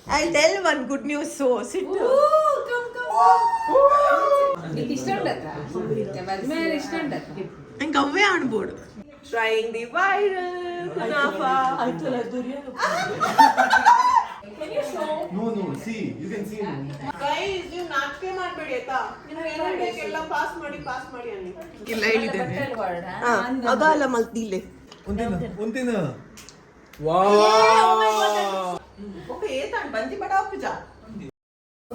I'll tell one good news. So sit. నీకు ఇష్టం ఉండదా మధ్య ఇష్టం ఉండదా ఇంకా అవే అన్బోర్డు trying the viral kunafa. ಆಯ್ತಲ್ಲ Duryodhana. Can you show? No, see, you can see. Guys, you ನಾಟಕ ಮಾಡಬೇಡಿ ಆಯ್ತಾ. ನೀವು ಎಲ್ಲ ಪಾಸ್ ಮಾಡಿ ಅನ್ನಿ. ಇಲ್ಲ ಹೇಳಿದ್ದೇನೆ. ಅದಲ್ಲ ಮಲ್ತಿಲೆ. ಒಂದಿನ. ಓಕೆ ಏತಾನ್ ಬಂದಿ ಬಡ ಪೂಜಾ.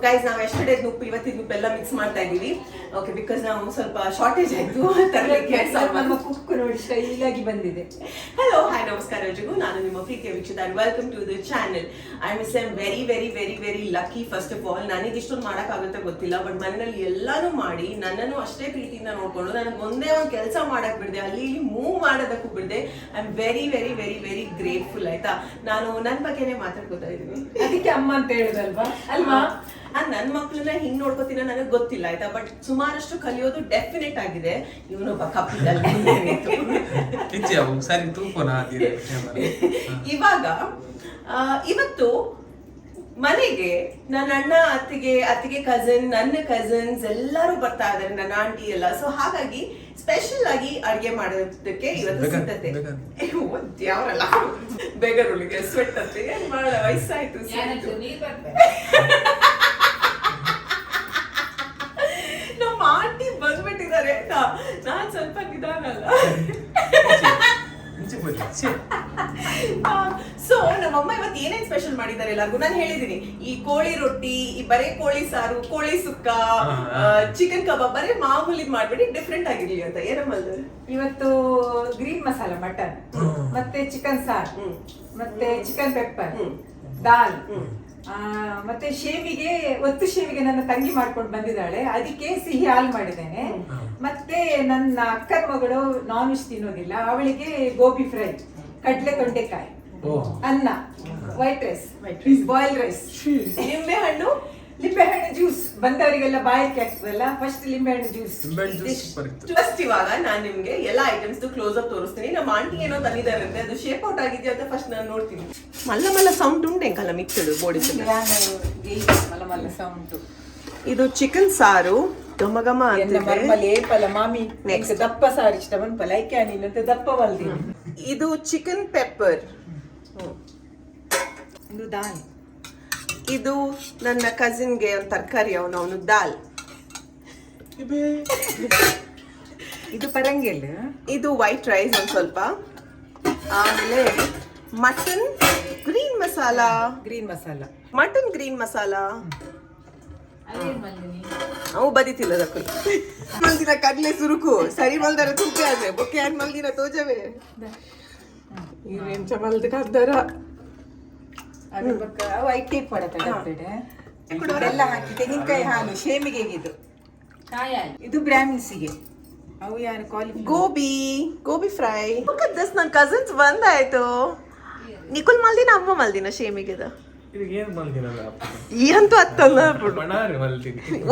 ಗೈಸ್ ನಾವು ಎಸ್ಟರ್ಡೇಸ್ ಉಪ್ಪು ಇವತ್ತಿನ ಉಪ್ಪು ಎಲ್ಲ ಮಿಕ್ಸ್ ಮಾಡ್ತಾ ಇದೀವಿ. ಓಕೆ ಬಿಕಾಸ್ ನಾವು ಸ್ವಲ್ಪ ಶಾರ್ಟೇಜ್ ಆಯ್ತು ತರಲಿಕ್ಕೆ ನಮ್ಮ ಕುಕ್ಕು ನೋಡಿ ಸ್ಟೈಲಾಗಿ ಬಂದಿದೆ. ಹಲೋ ಹಾಯ್ ನಮಸ್ಕಾರ ಎಲ್ರಿಗೂ, ನಾನು ನಿಮ್ಮ ಪ್ರೀತಿಯ ವೀಕ್ಷಕ. Welcome to the channel. I ಮಿಸ್ am very very very very lucky. First of all ನನಗೆ ಇಷ್ಟೊಂದು ಮಾಡೋಕ್ಕಾಗುತ್ತೆ ಗೊತ್ತಿಲ್ಲ, ಬಟ್ ಮನೆಯಲ್ಲಿ ಎಲ್ಲಾನು ಮಾಡಿ ನನ್ನನ್ನು ಅಷ್ಟೇ ಪ್ರೀತಿಯಿಂದ ನೋಡ್ಕೊಂಡು ನನಗೆ ಒಂದೇ ಒಂದು ಕೆಲಸ ಮಾಡಕ್ ಬಿಡದೆ, ಅಲ್ಲಿ ಮೂವ್ ಮಾಡೋದಕ್ಕೂ ಬಿಡದೆ. I am very very very very grateful. ಆಯ್ತಾ, ನಾನು ನನ್ನ ಬಗ್ಗೆನೇ ಮಾತಾಡ್ಕೋತಾ ಇದ್ದೀನಿ. ಅದಕ್ಕೆ ಅಮ್ಮ ಅಂತ ಹೇಳುದಲ್ವಾ ಅಲ್ವಾ? ನನ್ನ ಮಕ್ಳನ್ನ ಹಿಂಗ್ ನೋಡ್ಕೋತೀನ ನನಗೆ ಗೊತ್ತಿಲ್ಲ ಆಯ್ತಾ, ಬಟ್ ಸುಮಾರಷ್ಟು ಕಲಿಯೋದು ಡೆಫಿನೆಟ್ ಆಗಿದೆ. ಇವನೊಬ್ಬ ಕಪಿಲ್ ಇವಾಗ ಇವತ್ತು ಮನೆಗೆ ನನ್ನ ಅಣ್ಣ ಅತ್ತಿಗೆ ಕಸಿನ್, ನನ್ನ ಕಸಿನ್ಸ್ ಎಲ್ಲರೂ ಬರ್ತಾ ಇದಾರೆ, ನನ್ನ ಆಂಟಿ ಎಲ್ಲ. ಸೊ ಹಾಗಾಗಿ ಸ್ಪೆಷಲ್ ಆಗಿ ಅಡ್ಗೆ ಮಾಡೋದಕ್ಕೆ ಇವತ್ತು ಸಿದ್ಧತೆ. ಯಾವರಲ್ಲ ಬೇಗರುಳಿಗೆ ಸ್ವೆಟ್ ಅಂತೆ ಮಾಡೋ ವಯಸ್ಸಾಯ್ತು. ನಮ್ಮ ಆಂಟಿ ಬಂದ್ಬಿಟ್ಟಿದ್ದಾರೆ ಆಯ್ತಾ, ನಾನ್ ಸ್ವಲ್ಪ ನಿಧಾನ ಅಲ್ಲ. ಸೊ ನಮ್ಮಮ್ಮ ಇವತ್ತು ಏನೇನ್ ಸ್ಪೆಷಲ್ ಮಾಡಿದ್ದಾರೆ ಎಲ್ಲರಿಗೂ ನಾನು ಹೇಳಿದೀನಿ. ಈ ಕೋಳಿ ರೊಟ್ಟಿ, ಈ ಬರೇ ಕೋಳಿ ಸಾರು, ಕೋಳಿ ಸುಕ್ಕ, ಚಿಕನ್ ಕಬಾಬ್, ಬರೇ ಮಾಮೂಲಿ ಮಾಡ್ಬೇಡಿ, ಡಿಫ್ರೆಂಟ್ ಆಗಿರ್ಲಿ ಅಂತ. ಏನಮ್ಮಲ್ದು ಇವತ್ತು ಗ್ರೀನ್ ಮಸಾಲ ಮಟನ್, ಮತ್ತೆ ಚಿಕನ್ ಸಾರು, ಮತ್ತೆ ಚಿಕನ್ ಪೆಪ್ಪರ್, ದಾಲ್, ಮತ್ತೆ ಶೇವಿಗೆ, ಒತ್ತು ಶೇವಿಗೆ ನನ್ನ ತಂಗಿ ಮಾಡ್ಕೊಂಡು ಬಂದಿದ್ದಾಳೆ, ಅದಕ್ಕೆ ಸಿಹಿ ಹಾಲು ಮಾಡಿದ್ದೇನೆ. ಮತ್ತೆ ನನ್ನ ಅಕ್ಕನ ಮಗಳು ನಾನ್ ವೆಜ್ ತಿನ್ನೋದಿಲ್ಲ, ಅವಳಿಗೆ ಗೋಬಿ ಫ್ರೈ, ಕಡ್ಲೆ ತೊಂಡೆಕಾಯಿ, ಅನ್ನ, ವೈಟ್ ರೈಸ್, ಬಾಯ್ಲ್ ರೈಸ್, ಲಿಂಬೆಹಣ್ಣು ಜ್ಯೂಸ್. ಬಂದವರಿಗೆಲ್ಲ ಬಾಯಕ್ಕೆ ಆಗ್ತದಲ್ಲ, ಫಸ್ಟ್ ಲಿಂಬೆಹಣ್ಣು ಜ್ಯೂಸ್. ಫಸ್ಟ್ ಇವಾಗ ನಾನು ನಿಮ್ಗೆ ಎಲ್ಲ ಐಟಮ್ಸ್ ಕ್ಲೋಸ್ ಅಪ್ ತೋರಿಸ್ತೀನಿ. ನಮ್ಮ ಆಂಟಿ ಏನೋ ತಂದಿದ್ದಾರೆ ಅಂತ, ಅದು ಶೇಪ್ ಔಟ್ ಆಗಿದೆಯಾ ಅಂತ ಫಸ್ಟ್ ನಾನು ನೋಡ್ತೀನಿ. ಮಲ್ಲ ಮಲ್ಲ ಸೌಂಡ್ ಉಂಟು ಎಂಕಲ್ಲ ಮಿಕ್ಸ್ಡ್ ಬೋಡಿ. ಮಲ್ಲ ಮಲ್ಲ ಸೌಂಡ್. ಇದು ಚಿಕನ್ ಸಾರು ಗಮ ಗಮ ಏಪಲ ಮಾಮಿ ನೆಕ್ಸ್ಟ್ ದಪ್ಪ ಸಾರು ಇಷ್ಟ ಬಂದ್ಪ ಲೈಕ್ ನೀನಂತ ದಪ್ಪ ಬಲ್ದಿ. ಇದು ಚಿಕನ್ ಪೆಪ್ಪರ್. ಇದು ದಾಲ್. ಇದು ನನ್ನ ಕಸಿನ್ಗೆ ಒಂದು ತರಕಾರಿ, ಅವನು ದಾಲ್. ಇದು ಪರಂಗಿಲ್. ಇದು ವೈಟ್ ರೈಸ್ ಒಂದು ಸ್ವಲ್ಪ. ಆಮೇಲೆ mutton green masala. Mutton green masala ಅವು ಬದಿತಿಲ್ಲ ಅದಕ್ಕೂ ಮಲ್ದಿನ ಕಡ್ಲೆ ಸುರುಕು ಸರಿ ಮಲ್ದಾರ ತುಪ್ಪೆ ಆದ್ರೆ ಬೊಕ್ಕೆ ಆಗಿ ಮಲ್ದಿನ ತೋಜವೇ ಇವೇನ್ ಮಲ್ದ ಕರ್ದಾರ ವೈಟ್ ಎಲ್ಲ ಹಾಕಿ ತೆಂಗಿನಕಾಯಿ ಹಾಲು ಶೇಮಿಗೆ. ಇದು ಬ್ರಾಹ್ಮಿನ್ಸಿಗೆ. ಅವು ಯಾರು ಗೋಬಿ ಫ್ರೈ. ದಸ್ ನನ್ನ ಕಸಿನ್ಸ್ ಬಂದಾಯ್ತು. ನಿಕುಲ್ ಮಲ್ದಿನ ಅಮ್ಮ ಮಲ್ದಿನ ಶೇಮಿಗೆದ ಈಗಂತೂ ಅತ್ತಲ್ಲ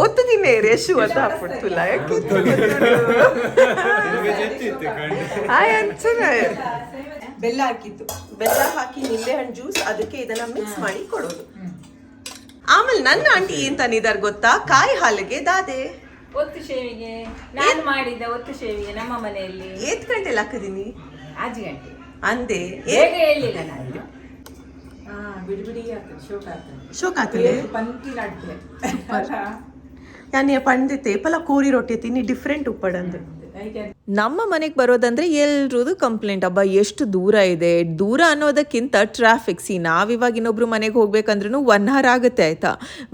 ಒತ್ತದಿನೇ ರೇಷು ಅಂತ ಹಾಕ್ಬಿಡ್ತಿಲ್ಲ. ಬೆಲ್ಲ ಹಾಕಿತ್ತು, ಬೆಲ್ಲ ಹಾಕಿ ನಿಂಬೆಹಣ್ಣು ಜ್ಯೂಸ್, ಅದಕ್ಕೆ ಇದನ್ನ ಮಿಕ್ಸ್ ಮಾಡಿ ಕೊಡೋದು. ಆಮೇಲೆ ನನ್ನ ಆಂಟಿ ಏನ್ ತಂದಿದ್ದಾರೆ ಗೊತ್ತಾ, ಕಾಯಿ ಹಾಲಿಗೆ ದಾದೆ. ಒತ್ತು ಶೇವಿಗೆ ನಾನು ಮಾಡಿದ್ದೆ. ಒತ್ತು ಶೇವಿಗೆ ನಮ್ಮ ಮನೆಯಲ್ಲಿ 8 ಗಂಟೆಲಿ ಹಾಕಿದೀನಿ. 5 ಗಂಟೆ ಅಂದೆ ಬೇಗ ಹೇಳಿಲ್ಲ ನಾನು. ಬಿಡಿ ಶೋಕ್ ಆತಲೆ ಯಾನಿ ಪಂಡಿತೆ ಪಲ ಕೋರಿ ರೊಟ್ಟಿ ತಿನ್ನಿ ಡಿಫ್ರೆಂಟ್ ಉಪ್ಪಡಂದು. ನಮ್ಮ ಮನೆಗೆ ಬರೋದಂದ್ರೆ ಎಲ್ರದ್ದು ಕಂಪ್ಲೇಂಟ್, ಹಬ್ಬ ಎಷ್ಟು ದೂರ ಇದೆ. ದೂರ ಅನ್ನೋದಕ್ಕಿಂತ ಟ್ರಾಫಿಕ್. ನಾವಿವಾಗ ಇನ್ನೊಬ್ರು ಮನೆಗೆ ಹೋಗ್ಬೇಕಂದ್ರೂ 1 hour ಆಗುತ್ತೆ ಆಯ್ತಾ.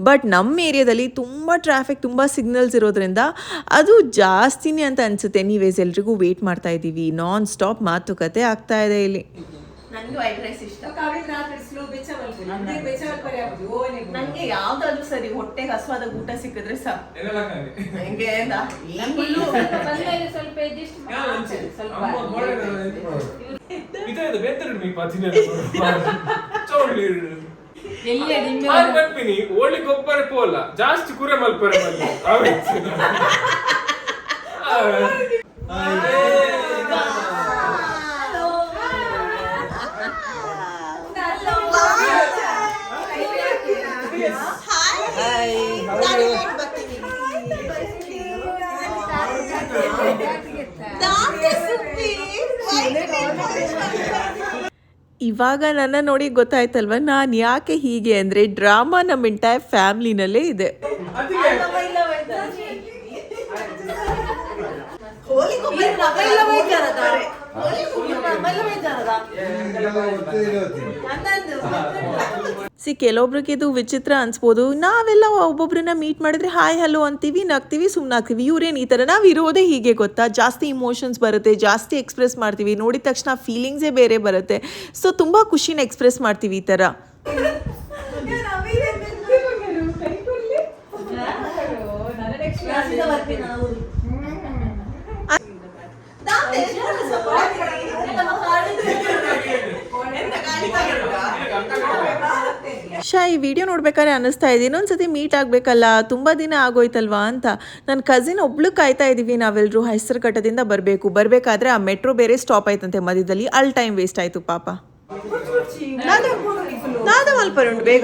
ಬಟ್ ನಮ್ಮ ಏರಿಯಾದಲ್ಲಿ ತುಂಬ ಟ್ರಾಫಿಕ್, ತುಂಬ ಸಿಗ್ನಲ್ಸ್ ಇರೋದ್ರಿಂದ ಅದು ಜಾಸ್ತಿನೇ ಅಂತ ಅನ್ಸುತ್ತೆ. ನೀವೇಸ್ ಎಲ್ರಿಗೂ ವೇಟ್ ಮಾಡ್ತಾ ಇದ್ದೀವಿ. ನಾನ್ ಸ್ಟಾಪ್ ಮಾತುಕತೆ ಆಗ್ತಾ ಇದೆ ಇಲ್ಲಿ. ನನಗೆ ವೈಟ್ ರೈಸ್ ಇಷ್ಟ. ನನಗೆ ಯಾವ್ದಾದ್ರು ಸರಿ, ಹೊಟ್ಟೆಗೆ ಹಸುವಾದ ಊಟ ಸಿಕ್ಕಿದ್ರೆ ಸಾಕು. ಒಳ್ಳಿಗೊಬ್ಬರ ಪೋಲ್ಲ ಜಾಸ್ತಿ ಕುರೆ ಮಲ್ಪರೆ ಇವಾಗ ನನ್ನ ನೋಡಿ ಗೊತ್ತಾಯ್ತಲ್ವ ನಾನು ಯಾಕೆ ಹೀಗೆ ಅಂದರೆ ಡ್ರಾಮಾ ನಮ್ಮ ಎಂಟೈರ್ ಫ್ಯಾಮ್ಲಿನಲ್ಲೇ ಇದೆ. ಕೆಲವೊಬ್ರಿಗೆ ಇದು ವಿಚಿತ್ರ ಅನ್ಸ್ಬೋದು. ನಾವೆಲ್ಲ ಒಬ್ಬೊಬ್ರನ್ನ ಮೀಟ್ ಮಾಡಿದ್ರೆ ಹಾಯ್ ಹಲೋ ಅಂತೀವಿ, ನಗ್ತೀವಿ, ಸುಮ್ಮನಾಗ್ತೀವಿ. ಇವ್ರೇನು ಈ ಥರ ನಾವು ಇರೋದೇ ಹೀಗೆ ಗೊತ್ತಾ, ಜಾಸ್ತಿ ಇಮೋಷನ್ಸ್ ಬರುತ್ತೆ, ಜಾಸ್ತಿ ಎಕ್ಸ್ಪ್ರೆಸ್ ಮಾಡ್ತೀವಿ, ನೋಡಿದ ತಕ್ಷಣ ಫೀಲಿಂಗ್ಸೇ ಬೇರೆ ಬರುತ್ತೆ. ಸೊ ತುಂಬ ಖುಷಿನ ಎಕ್ಸ್ಪ್ರೆಸ್ ಮಾಡ್ತೀವಿ ಈ ಥರ. ಈ ವಿಡಿಯೋ ನೋಡ್ಬೇಕಾದ್ರೆ ಅನ್ನಿಸ್ತಾ ಇದೆ ಇನ್ನೊಂದ್ಸತಿ ಮೀಟ್ ಆಗಬೇಕಲ್ಲ, ತುಂಬ ದಿನ ಆಗೋಯ್ತಲ್ವಾ ಅಂತ. ನನ್ನ ಕಸಿನ್ ಒಬ್ಳು ಕಾಯ್ತಾ ಇದ್ದೀವಿ ನಾವೆಲ್ಲರೂ. ಹೆಸರುಘಟ್ಟದಿಂದ ಬರಬೇಕಾದ್ರೆ ಆ ಮೆಟ್ರೋ ಬೇರೆ ಸ್ಟಾಪ್ ಆಯ್ತಂತೆ ಮಧ್ಯದಲ್ಲಿ. ಅಲ್ಲಿ ಟೈಮ್ ವೇಸ್ಟ್ ಆಯಿತು ಪಾಪ. ನಾದ ಮಲ್ಪರುಂಡು ಬೇಗ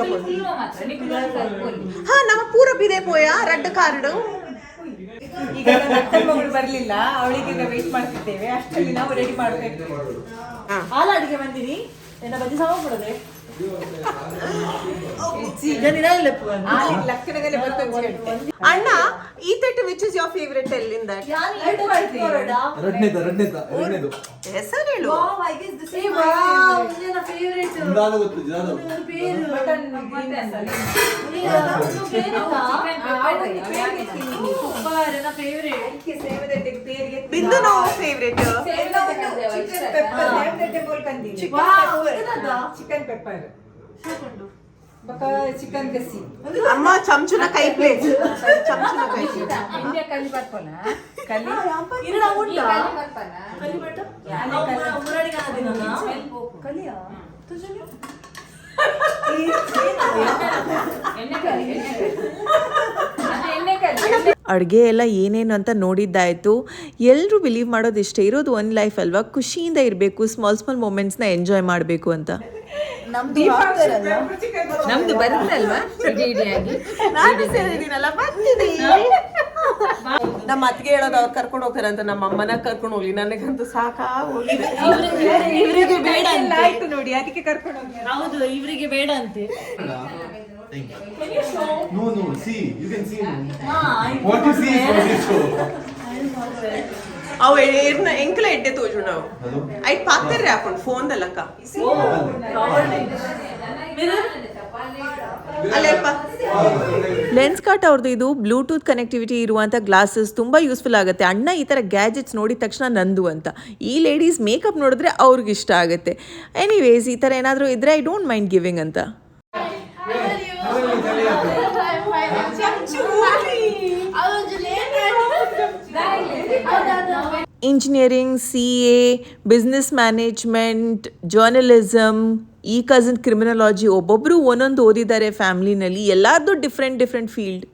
ಹಾ ನಮ್ಮ ಪೂರ ಬಿದೆ ಪೋಯ ರಡ್ಡ ಕಾರ್ಡು. ಈಗ ನನ್ನ ಅಕ್ಕನ ಮಗಳು ಬರ್ಲಿಲ್ಲ, ಅವಳಿಗೆ ವೇಟ್ ಮಾಡ್ತಿದ್ದೇವೆ. ಅಷ್ಟರಲ್ಲಿ ನಾವು ರೆಡಿ ಮಾಡಬೇಕು. ಹಾಲು ಅಡಿಗೆ ಬಂದಿನಿ ನನ್ನ ಬಜ್ಜಿ ಸಾವ ಕೊಡದೆ ಅಣ್ಣ ಈ ತಟ್ಟು which is your favourite tell in that? ಎರಡನೇದು ಹೆಸರು ಹೇಳು. ಜಿದಾದ ಗೊತ್ತು, ಜಿದಾದ ಬಿಂದು no favourite chicken pepper chicken ಗಸಿ ಅಮ್ಮ ಚಮಚನ ಕೈ ಪ್ಲೇಟ್ ಚಮಚನ ಕೈ ಪ್ಲೇಟ್ ಇಂಡಿಯಾ ಕಲಿ ಬರ್ಪೋನ ಕಲಿ ಇರಡ ಉಂಟಾ ಕಲಿ ಬಟ್ಟ ಉಮರಾಡಿ ಕಾದಿನಲ್ಲ ಕಲಿಯಾ ತುಜನೆ ಅಡುಗೆ ಎಲ್ಲ ಏನೇನು ಅಂತ ನೋಡಿದ್ದಾಯಿತು. ಎಲ್ಲರೂ ಬಿಲೀವ್ ಮಾಡೋದು ಇಷ್ಟೇ, ಇರೋದು ಒಂದು ಲೈಫ್ ಅಲ್ವಾ, ಖುಷಿಯಿಂದ ಇರಬೇಕು, ಸ್ಮಾಲ್ ಮೊಮೆಂಟ್ಸ್ನ ಎಂಜಾಯ್ ಮಾಡಬೇಕು ಅಂತ. ನಮ್ದು ಬರುತ್ತಲ್ವಾ ಇಡೀ ಇಡಿಯಾಗಿ ನಾನು ಸೇರಿದ್ದೀನಲ್ಲ ಬರ್ತೀನಿ. ನಮ್ಮ ಅತ್ತಿಗೆ ಹೇಳೋದು ಅವ್ರು ಕರ್ಕೊಂಡು ಹೋಗ್ತಾರೆ ಅಂತ, ನಮ್ಮ ಅಮ್ಮನ ಕರ್ಕೊಂಡು ಹೋಗ್ಲಿ, ನನಗಂತೂ ಸಾಕಾಗೋಗಿದೆ. ಇವರಿಗೆ ಬೇಡ ಅಂತ ಆಯ್ತು ನೋಡಿ, ಅದಕ್ಕೆ ಕರ್ಕೊಂಡು ಹೋಗಿ. ಹೌದು ಇವರಿಗೆ ಬೇಡ ಅಂತೆ. No, see, you can see. ಆಯ್ತು. What you see is what you show. ಅವು ಎಂಕಲ ಎಡ್ಡೆ ತೋಜು ನಾವು ಐಟ್ ಪಾಕ್ತಿರ್ರಿ ಹಾಕೊಂಡು ಫೋನ್ದಲ್ಲಕ್ಕ ಅಲ್ಲಪ್ಪ. ಲೆನ್ಸ್ ಕಾರ್ಟ್ ಅವ್ರದ್ದು ಇದು ಬ್ಲೂಟೂತ್ ಕನೆಕ್ಟಿವಿಟಿ ಇರುವಂಥ ಗ್ಲಾಸಸ್ ತುಂಬ ಯೂಸ್ಫುಲ್ ಆಗುತ್ತೆ. ಅಣ್ಣ ಈ ಥರ ಗ್ಯಾಜೆಟ್ಸ್ ನೋಡಿದ ತಕ್ಷಣ ನಂದು ಅಂತ. ಈ ಲೇಡೀಸ್ ಮೇಕಪ್ ನೋಡಿದ್ರೆ ಅವ್ರಿಗೆ ಇಷ್ಟ ಆಗುತ್ತೆ. ಎನಿವೇಸ್ ಈ ಥರ ಏನಾದರೂ ಇದ್ದರೆ ಐ ಡೋಂಟ್ ಮೈಂಡ್ ಗಿವಿಂಗ್ ಅಂತ. Engineering, CA, business management, journalism, ಈ ಕಸಿನ್ ಕ್ರಿಮಿನಾಲಜಿ, ಒಬ್ಬೊಬ್ಬರು ಒಂದೊಂದು ಓದಿದ್ದಾರೆ ಫ್ಯಾಮ್ಲಿನಲ್ಲಿ. ಎಲ್ಲರದ್ದು ಡಿಫ್ರೆಂಟ್ ಫೀಲ್ಡ್.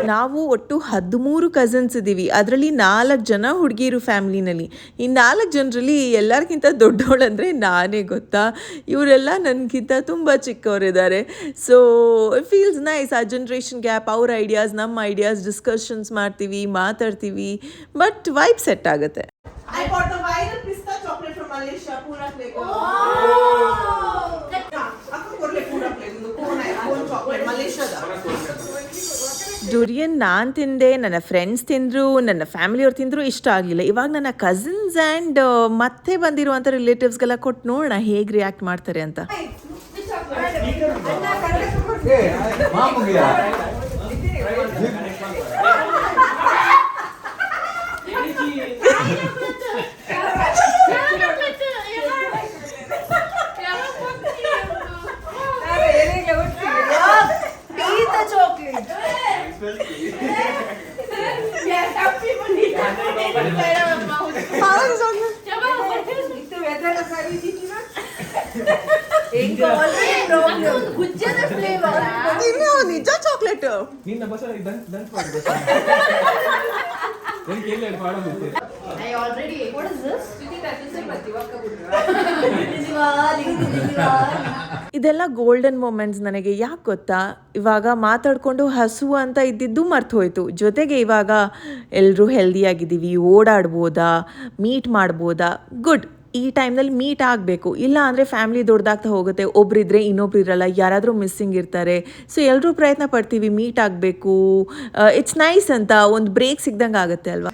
ನಾವು ಒಟ್ಟು 13 ಕಸಿನ್ಸ್ ಇದ್ದೀವಿ. ಅದರಲ್ಲಿ 4 ಜನ ಹುಡುಗಿರು ಫ್ಯಾಮ್ಲಿನಲ್ಲಿ. ಈ 4 ಜನರಲ್ಲಿ ಎಲ್ಲರಿಗಿಂತ ದೊಡ್ಡವಳಂದರೆ ನಾನೇ ಗೊತ್ತಾ. ಇವರೆಲ್ಲ ನನಗಿಂತ ತುಂಬ ಚಿಕ್ಕವರಿದ್ದಾರೆ. So it feels nice. ಆ ಜನ್ರೇಷನ್ ಗ್ಯಾಪ್, ಅವ್ರ ಐಡಿಯಾಸ್ ನಮ್ಮ ಐಡಿಯಾಸ್ ಡಿಸ್ಕಷನ್ಸ್ ಮಾಡ್ತೀವಿ, ಮಾತಾಡ್ತೀವಿ, ಬಟ್ ವೈಬ್ ಸೆಟ್ ಆಗುತ್ತೆ. I bought the viral pista chocolate from Malaysia, pura flavor. ಡುರಿಯನ್ ನಾನು ತಿಂದೆ, ನನ್ನ ಫ್ರೆಂಡ್ಸ್ ತಿಂದರು, ನನ್ನ ಫ್ಯಾಮಿಲಿಯವ್ರು ತಿಂದರು, ಇಷ್ಟ ಆಗಲಿಲ್ಲ. ಇವಾಗ ನನ್ನ ಕಸಿನ್ಸ್ ಆ್ಯಂಡ್ ಮತ್ತೆ ಬಂದಿರುವಂಥ ರಿಲೇಟಿವ್ಸ್ಗೆಲ್ಲ ಕೊಟ್ಟು ನೋಡೋಣ ಹೇಗೆ ರಿಯಾಕ್ಟ್ ಮಾಡ್ತಾರೆ ಅಂತ. ನಿಜ ಚಾಕ್ಲೇಟ್ ನಿನ್ನ ಬಸ ದಂತ I already ate. What is this? ಇದೆಲ್ಲ ಗೋಲ್ಡನ್ ಮೂಮೆಂಟ್ಸ್ ನನಗೆ. ಯಾಕೆ ಗೊತ್ತಾ, ಇವಾಗ ಮಾತಾಡಿಕೊಂಡು ಹಸು ಅಂತ ಇದ್ದಿದ್ದು ಮರ್ತು ಹೋಯ್ತು. ಜೊತೆಗೆ ಇವಾಗ ಎಲ್ಲರೂ ಹೆಲ್ದಿಯಾಗಿದ್ದೀವಿ, ಓಡಾಡ್ಬೋದಾ, ಮೀಟ್ ಮಾಡ್ಬೋದಾ, ಗುಡ್. ಈ ಟೈಮ್ನಲ್ಲಿ ಮೀಟ್ ಆಗಬೇಕು, ಇಲ್ಲ ಅಂದರೆ ಫ್ಯಾಮಿಲಿ ದೊಡ್ಡದಾಗ್ತಾ ಹೋಗುತ್ತೆ, ಒಬ್ರಿದ್ರೆ ಇನ್ನೊಬ್ರು ಇರಲ್ಲ, ಯಾರಾದರೂ ಮಿಸ್ಸಿಂಗ್ ಇರ್ತಾರೆ. ಸೊ ಎಲ್ಲರೂ ಪ್ರಯತ್ನ ಪಡ್ತೀವಿ ಮೀಟ್ ಆಗಬೇಕು, ಇಟ್ಸ್ ನೈಸ್ ಅಂತ ಒಂದು ಬ್ರೇಕ್ ಸಿಗ್ದಂಗೆ ಆಗುತ್ತೆ ಅಲ್ವಾ.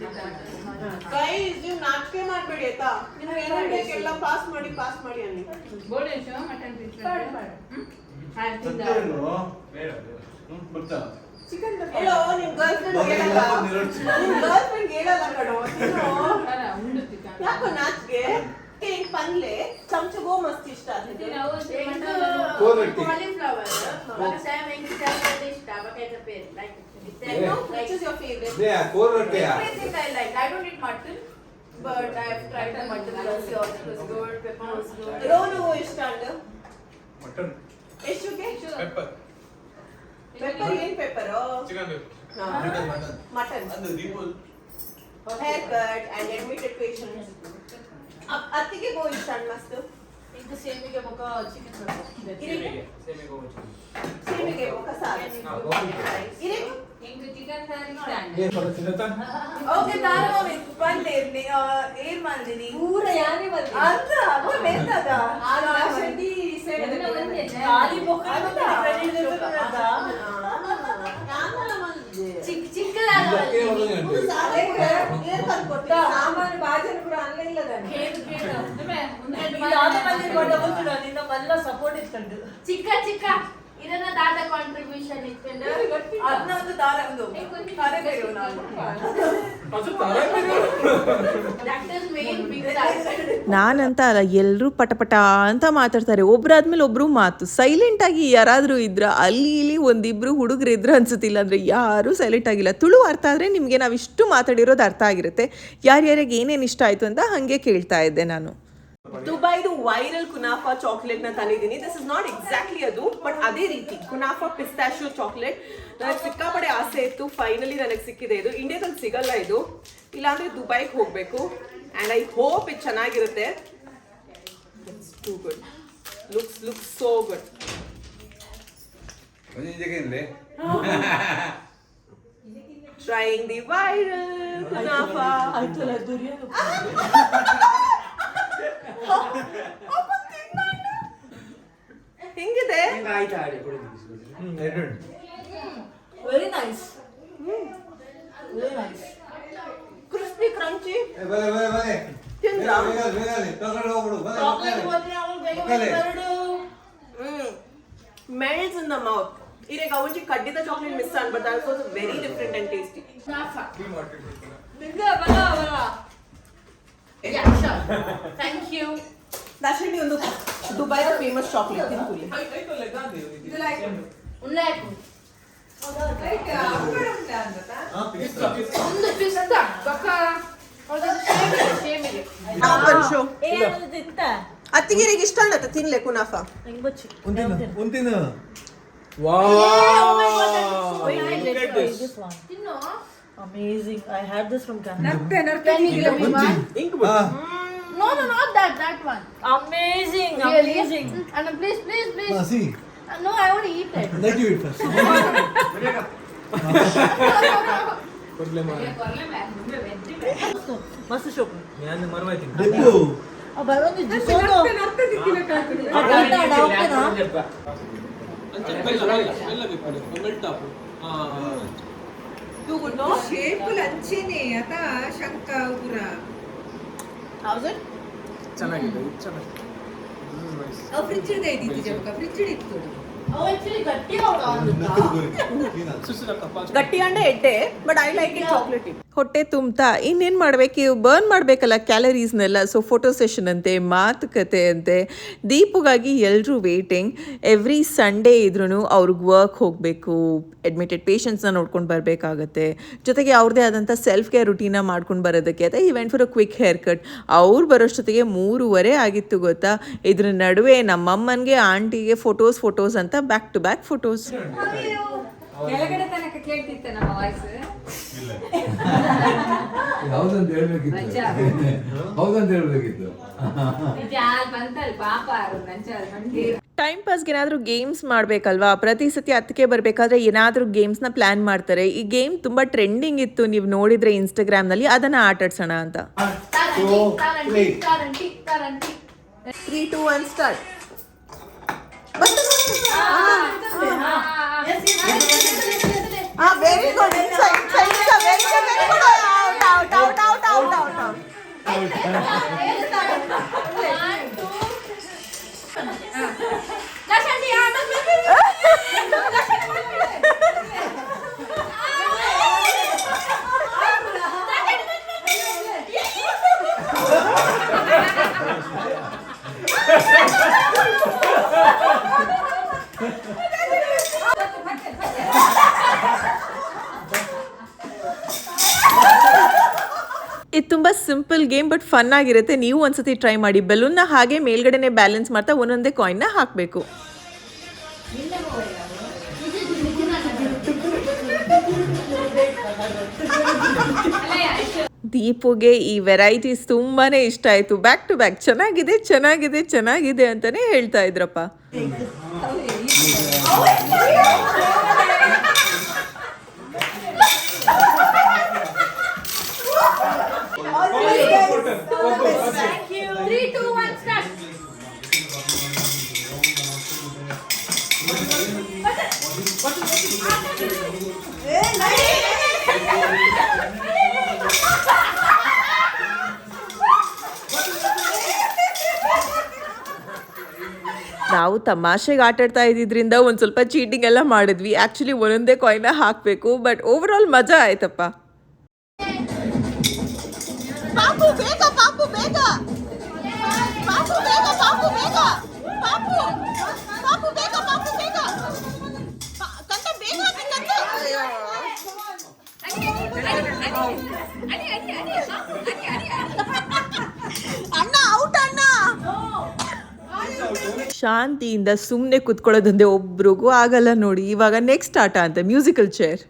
ನಾಚಿಕೆ ಮಾಡಬೇಡಿ ಆಯ್ತಾ, ನಿಮ್ಗೆ ಏನೇನು ಬೇಕೆಲ್ಲ ಪಾಸ್ ಮಾಡಿ ಅನ್ನಿ. ಬರ್ತಾ ಹೇಳೋ, ನಿಮ್ ಗರ್ಲ್ ಫ್ರೆಂಡ್ ಹೇಳಲ್ಲ ಕಣೋ. ಯಾಕೋ ನಾಚಿಕೆ? ಹಿಂಗ್ ಪನ್ಲೆ ಚಮಚಗೋ ಮಸ್ತ್ ಇಷ್ಟ ಆಗ್ತದೆ. Which is your favorite? Everything I like. I don't eat mutton, but I've tried the mutton. Lassi also was good. Pepper was good. ರೋನು ಇಷ್ಟ ಅಂಡ ಮಟನ್ ಎಷ್ಟುಗೆ? ಪೆಪ್ಪರ್ ಪೆಪ್ಪರ್ ಏನ್ ಪೆಪ್ಪರ್? Chicken mutton. ಅದು ದೀಪಲ್ haircut and admitted patients. ಅತ್ತಿಗೆ ಗೋ ಇಷ್ಟ and ಮಸ್ತ್. ಇದು ಸೇಮಿಗೆ ಮೊಕ ಚಿಕನ್ ಸೇಮಿಗೆ ಮೊಕ ಸಾರು. ಇರೆ ಇಂದು ಚಿಕನ್ ಸಾರಿ ಓಕೆ ತಾರೋ ಪಲ್ಲೆ ಏನ್ ಮಾಡಿದಿರಿ? ಪೂರ ಯಾನೇ ಬಂದಿ ಅಂತ ಅವ ಮೆಂತದ ಆಶದಿ ಸೇವೆ ಖಾಲಿ ಬೊಕ್ಕ ಕ್ರೆಡಿಟ್ ದೇತದ ಸಾಮಾನು ಬಾಜನ ಕೂಡ ಅಲ್ಲೇ ಇಲ್ಲದಾನೆ. ಸಪೋರ್ಟ್ ಇತ್ತು ಚಿಕ್ಕ ಚಿಕ್ಕ ಇದನ್ನ ದಾದ ಕಾಂಟ್ರಿಬ್ಯೂಷನ್ ಇಟ್ಕೊಂಡು ಅದನ್ನ ಒಂದು ದಾರ ಒಂದು ತಾರೆ ಬೇರೆ ನಾನು ದಟ್ ಇಸ್ ಮೇನ್ ಬಿಗ್ ನಾನಂತ ಅಲ್ಲ, ಎಲ್ಲರೂ ಪಟಪಟ ಅಂತ ಮಾತಾಡ್ತಾರೆ, ಒಬ್ರಾದ್ಮೇಲೆ ಒಬ್ರು ಮಾತು. ಸೈಲೆಂಟಾಗಿ ಯಾರಾದರೂ ಇದ್ರ, ಅಲ್ಲಿ ಇಲ್ಲಿ ಒಂದಿಬ್ರು ಹುಡುಗರು ಇದ್ರು ಅನ್ಸುತ್ತಿಲ್ಲ, ಅಂದರೆ ಯಾರೂ ಸೈಲೆಂಟ್ ಆಗಿಲ್ಲ. ತುಳು ಅರ್ಥ ಆದರೆ ನಿಮಗೆ ನಾವಿಷ್ಟು ಮಾತಾಡಿರೋದು ಅರ್ಥ ಆಗಿರುತ್ತೆ. ಯಾರ್ಯಾರಿಗೆ ಏನೇನು ಇಷ್ಟ ಆಯಿತು ಅಂತ ಹಾಗೆ ಕೇಳ್ತಾ ಇದ್ದೆ ನಾನು. ದುಬೈದು ವೈರಲ್ ಕುನಾಫಾ ಚಾಕ್ಲೇಟ್ ನ ತಂದಿದ್ದೀನಿ. ದಿಸ್ ಇಸ್ ನಾಟ್ ಎಕ್ಸಾಕ್ಟ್ಲಿ ಅದು, ಬಟ್ ಅದೇ ರೀತಿ ಕುನಾಫಾ ಪಿಸ್ತಾಶಿಯೋ ಚಾಕ್ಲೇಟ್ ನನಗೆ ಸಿಕ್ಕಾಪಡೆ ಆಸೆ ಇತ್ತು. ಫೈನಲಿ ನನಗೆ ಸಿಕ್ಕಿದೆ. ಇದು ಇಂಡಿಯಾದಲ್ಲಿ ಸಿಗಲ್ಲ. ಇದು ಇಲ್ಲಾಂದ್ರೆ ದುಬೈಗೆ ಹೋಗಬೇಕು. ಆ್ಯಂಡ್ ಐ ಹೋಪ್ ಇದು ಚೆನ್ನಾಗಿರುತ್ತೆ. It's too good. Looks so good. Trying the viral kunafa. ಹೆಂಗಿದೆ? Very nice. Crispy crunchy. Melts in the mouth. ಈಗ ಒಂಚಿ ಕಡ್ಡಿದ ಚಾಕ್ಲೇಟ್ ಮಿಸ್ ಅನ್ಬಟ್ that was very different and tasty. Thank you. ದಾಶಿನಿ ಒಂದು ದುಬೈದ ಫೇಮಸ್ ಚಾಕ್ಲೇಟ್ ತಿನ್ಕೊಳ್ಳಿ. ಉಳ್ಳಾಕು ಒಂದು ಪಿಸ್ತಾ ಬಕ್ಕ ಶೇಮಿಗೆ ಅತ್ತಿಗೆರಿಗೆ ಇಷ್ಟ ಅನ್ನತ್ತ ತಿನ್ಲೆ ಕುನಾಫಾ. ಒಂದಿನ ತಿನ್ನು. Amazing. I had this from Canada. Can you give me one? No, not that one. Amazing. Really? And please. see No, I want to eat it. let you eat first ಮಸ್ತ್ ಶೋಕ್. ನಾನು ಮರವಾಯ್ತೀನಿ ದೀಪು ಶೇಪುಲ್ ಅಂಚೆನೆ ಅತ ಶಂಕ ಉಗುರ. How's it? ಚೆನ್ನಾಗಿದೆ fridge ಇದ್ದಿದ್ದು ಜಮಕ fridge ಇತ್ತು. Oh, actually ಗಟ್ಟಿ ಹೋಗ ಗಟ್ಟಿ ಅಂಡೆ ಎಡ್ಡೆ, but I like it chocolate. ಹೊಟ್ಟೆ ತುಂಬ್ತಾ ಇನ್ನೇನು ಮಾಡಬೇಕು, ಬರ್ನ್ ಮಾಡಬೇಕಲ್ಲ ಕ್ಯಾಲರೀಸ್ನೆಲ್ಲ. ಸೊ ಫೋಟೋ ಸೆಷನ್ ಅಂತೆ, ಮಾತುಕತೆ ಅಂತೆ. ದೀಪುಗಾಗಿ ಎಲ್ಲರೂ ವೇಟಿಂಗ್. ಎವ್ರಿ ಸಂಡೇ ಇದ್ರೂ ಅವ್ರಿಗೆ ವರ್ಕ್ ಹೋಗಬೇಕು, ಅಡ್ಮಿಟೆಡ್ ಪೇಷಂಟ್ಸ್ನ ನೋಡ್ಕೊಂಡು ಬರಬೇಕಾಗತ್ತೆ. ಜೊತೆಗೆ ಅವ್ರದ್ದೇ ಆದಂಥ ಸೆಲ್ಫ್ ಕೇರ್ ರುಟೀನ ಮಾಡ್ಕೊಂಡು ಬರೋದಕ್ಕೆ ಅಂತ ಈ went for a quick hair cut. ಅವ್ರು ಬರೋಷ್ಟೊತ್ತಿಗೆ 3:30 ಆಗಿತ್ತು ಗೊತ್ತಾ. ಇದ್ರ ನಡುವೆ ನಮ್ಮಮ್ಮನಿಗೆ ಆಂಟಿಗೆ ಫೋಟೋಸ್ ಅಂತ ಬ್ಯಾಕ್ ಟು ಬ್ಯಾಕ್ ಫೋಟೋಸ್. ಕೆಳಗಡೆ ತನಕ ಕೇಳ್ತಿತ್ತು ನಮ್ಮ ವಾಯ್ಸ್. ಇಲ್ಲ ಹೌದಂತ ಹೇಳ್ಬೇಕಿತ್ತು ಹೌದಂತ ಹೇಳ್ಬೇಕಿತ್ತು ಟೈಮ್ ಪಾಸ್ಗೆ ಏನಾದರೂ ಗೇಮ್ಸ್ ಮಾಡಬೇಕಲ್ವಾ? ಪ್ರತಿ ಸತಿ ಅದಕ್ಕೆ ಬರಬೇಕಾದ್ರೆ ಏನಾದರೂ ಗೇಮ್ಸ್ನ ಪ್ಲ್ಯಾನ್ ಮಾಡ್ತಾರೆ. ಈ ಗೇಮ್ ತುಂಬ ಟ್ರೆಂಡಿಂಗ್ ಇತ್ತು, ನೀವು ನೋಡಿದರೆ ಇನ್ಸ್ಟಾಗ್ರಾಮ್ನಲ್ಲಿ. ಅದನ್ನು ಆಟಾಡ್ಸೋಣ ಅಂತ. 3, 2, 1 start. Very good. Very good. Out. ಇದು ತುಂಬ ಸಿಂಪಲ್ ಗೇಮ್ ಬಟ್ ಫನ್ ಆಗಿರುತ್ತೆ. ನೀವು ಒಂದ್ಸತಿ ಟ್ರೈ ಮಾಡಿ. ಬೆಲೂನ್ನ ಹಾಗೆ ಮೇಲ್ಗಡೆನೆ ಬ್ಯಾಲೆನ್ಸ್ ಮಾಡ್ತಾ ಒಂದೊಂದೇ ಕಾಯಿನ್ನ ಹಾಕಬೇಕು. ದೀಪುಗೆ ಈ ವೆರೈಟೀಸ್ ತುಂಬಾ ಇಷ್ಟ ಆಯಿತು. ಬ್ಯಾಕ್ ಟು ಬ್ಯಾಕ್ ಚೆನ್ನಾಗಿದೆ ಅಂತಲೇ ಹೇಳ್ತಾ ಇದ್ರಪ್ಪ. Thank you. 3, 2, 1, start. ನಾವು ತಮಾಷೆಗೆ ಆಟಾಡ್ತಾ ಇದ್ದಿದ್ರಿಂದ ಒಂದು ಸ್ವಲ್ಪ ಚೀಟಿಂಗ್ ಎಲ್ಲ ಮಾಡಿದ್ವಿ. ಆ್ಯಕ್ಚುಲಿ ಒಂದೊಂದೇ ಕಾಯಿನ್ನ ಹಾಕಬೇಕು. ಬಟ್ ಓವರ್ ಆಲ್ ಮಜಾ ಆಯ್ತಪ್ಪ. ಪಾಪು ಬೇಗ ಅಣ್ಣ ಔಟ್ ಅಣ್ಣ. ಶಾಂತಿಯಿಂದ ಸುಮ್ಮನೆ ಕುತ್ಕೊಳ್ಳೋದಂದೆ ಒಬ್ರಿಗೂ ಆಗಲ್ಲ ನೋಡಿ. ಇವಾಗ ನೆಕ್ಸ್ಟ್ ಆಟ ಅಂತ ಮ್ಯೂಸಿಕಲ್ ಚೇರ್.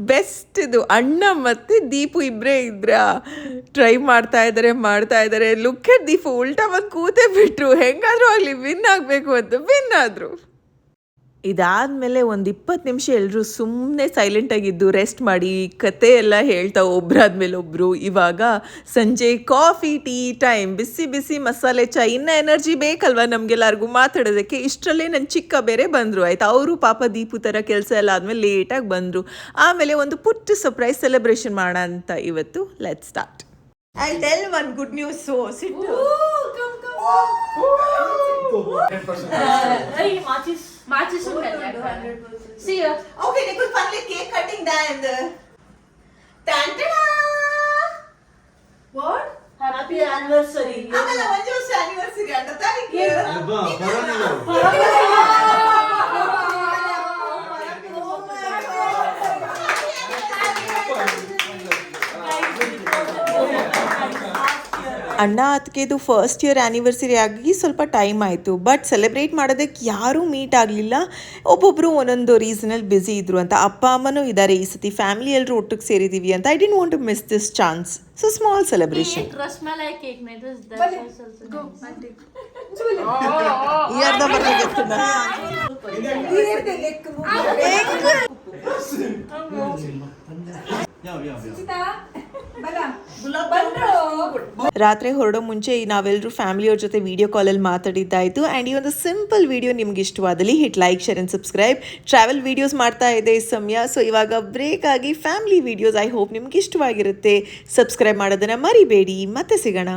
ಬೆಸ್ಟ್ ಇದು. ಅಣ್ಣ ಮತ್ತು ದೀಪು ಇಬ್ಬರೇ ಟ್ರೈ ಮಾಡ್ತಾ ಇದ್ದಾರೆ. ಲುಕ್ ಎಟ್ ದೀಪು ಉಲ್ಟಾ ಬಂದು ಕೂತೇ ಬಿಟ್ರು. ಹೆಂಗಾದರೂ ಆಗಲಿ ವಿನ್ ಆಗಬೇಕು ಅಂತ ವಿನ್ ಆದರು. ಇದಾದಮೇಲೆ ಒಂದು 20 ನಿಮಿಷ ಎಲ್ಲರೂ ಸುಮ್ಮನೆ ಸೈಲೆಂಟಾಗಿದ್ದು ರೆಸ್ಟ್ ಮಾಡಿ ಕತೆ ಎಲ್ಲ ಹೇಳ್ತಾ ಒಬ್ಬರಾದ್ಮೇಲೆ ಒಬ್ಬರು. ಇವಾಗ ಸಂಜೆ ಕಾಫಿ ಟೀ ಟೈಮ್. ಬಿಸಿ ಮಸಾಲೆ ಚಾ. ಇನ್ನೂ ಎನರ್ಜಿ ಬೇಕಲ್ವ ನಮಗೆಲ್ಲರಿಗೂ ಮಾತಾಡೋದಕ್ಕೆ. ಇಷ್ಟರಲ್ಲೇ ನನ್ನ ಚಿಕ್ಕ ಬೇರೆ ಬಂದರು. ಆಯ್ತು, ಅವರು ಪಾಪ ದೀಪು ಥರ ಕೆಲಸ ಎಲ್ಲ ಆದಮೇಲೆ ಲೇಟಾಗಿ ಬಂದರು. ಆಮೇಲೆ ಒಂದು ಪುಟ್ಟ ಸರ್ಪ್ರೈಸ್ ಸೆಲೆಬ್ರೇಷನ್ ಮಾಡೋಣ ಅಂತ ಇವತ್ತು. Let's start. I'll tell one good news. So sit down. Hey, matches see ya. Okay, they could finally cake cutting then. Tantana! What? Happy anniversary. Amala one just anniversary anta tarike. ಅಣ್ಣ ಅದಕ್ಕೆದು first year anniversary ಆಗಿ ಸ್ವಲ್ಪ time ಆಯಿತು. But celebrate ಮಾಡೋದಕ್ಕೆ ಯಾರೂ meet ಆಗಲಿಲ್ಲ. ಒಬ್ಬೊಬ್ಬರು ಒಂದೊಂದು ರೀಸನಲ್ಲಿ busy ಇದ್ದರು ಅಂತ. ಅಪ್ಪ ಅಮ್ಮನೂ ಇದ್ದಾರೆ ಈ ಸತಿ. ಫ್ಯಾಮಿಲಿ ಎಲ್ಲರೂ ಒಟ್ಟಿಗೆ ಸೇರಿದ್ದೀವಿ ಅಂತ. I didn't want to miss this chance. So small celebration. Rasmalai cake made this. Go, auntie. ಯಾರ್ದ ಬರ್ಲಿಕ್ಕೆ ಸುಚಿತಾ, ಬಲ. ಬಂದ್ರು. ರಾತ್ರಿ ಹೊರಡೋ ಮುಂಚೆ ನಾವೆಲ್ಲರೂ ಫ್ಯಾಮಿಲಿಯವ್ರ ಜೊತೆ ವಿಡಿಯೋ ಕಾಲಲ್ಲಿ ಮಾತಾಡಿದ್ದಾಯಿತು. ಆ್ಯಂಡ್ ಈ ಒಂದು ಸಿಂಪಲ್ ವಿಡಿಯೋ ನಿಮ್ಗೆ ಇಷ್ಟವಾದಲ್ಲಿ hit like share and subscribe. Travel videos ಮಾಡ್ತಾ ಇದೆ ಈ ಸಮಯ, ಸೊ ಇವಾಗ ಬ್ರೇಕ್ ಆಗಿ ಫ್ಯಾಮಿಲಿ ವೀಡಿಯೋಸ್ ಐ ಹೋಪ್ ನಿಮ್ಗೆ ಇಷ್ಟವಾಗಿರುತ್ತೆ. ಸಬ್ಸ್ಕ್ರೈಬ್ ಮಾಡೋದನ್ನು ಮರಿಬೇಡಿ. ಮತ್ತೆ ಸಿಗೋಣ.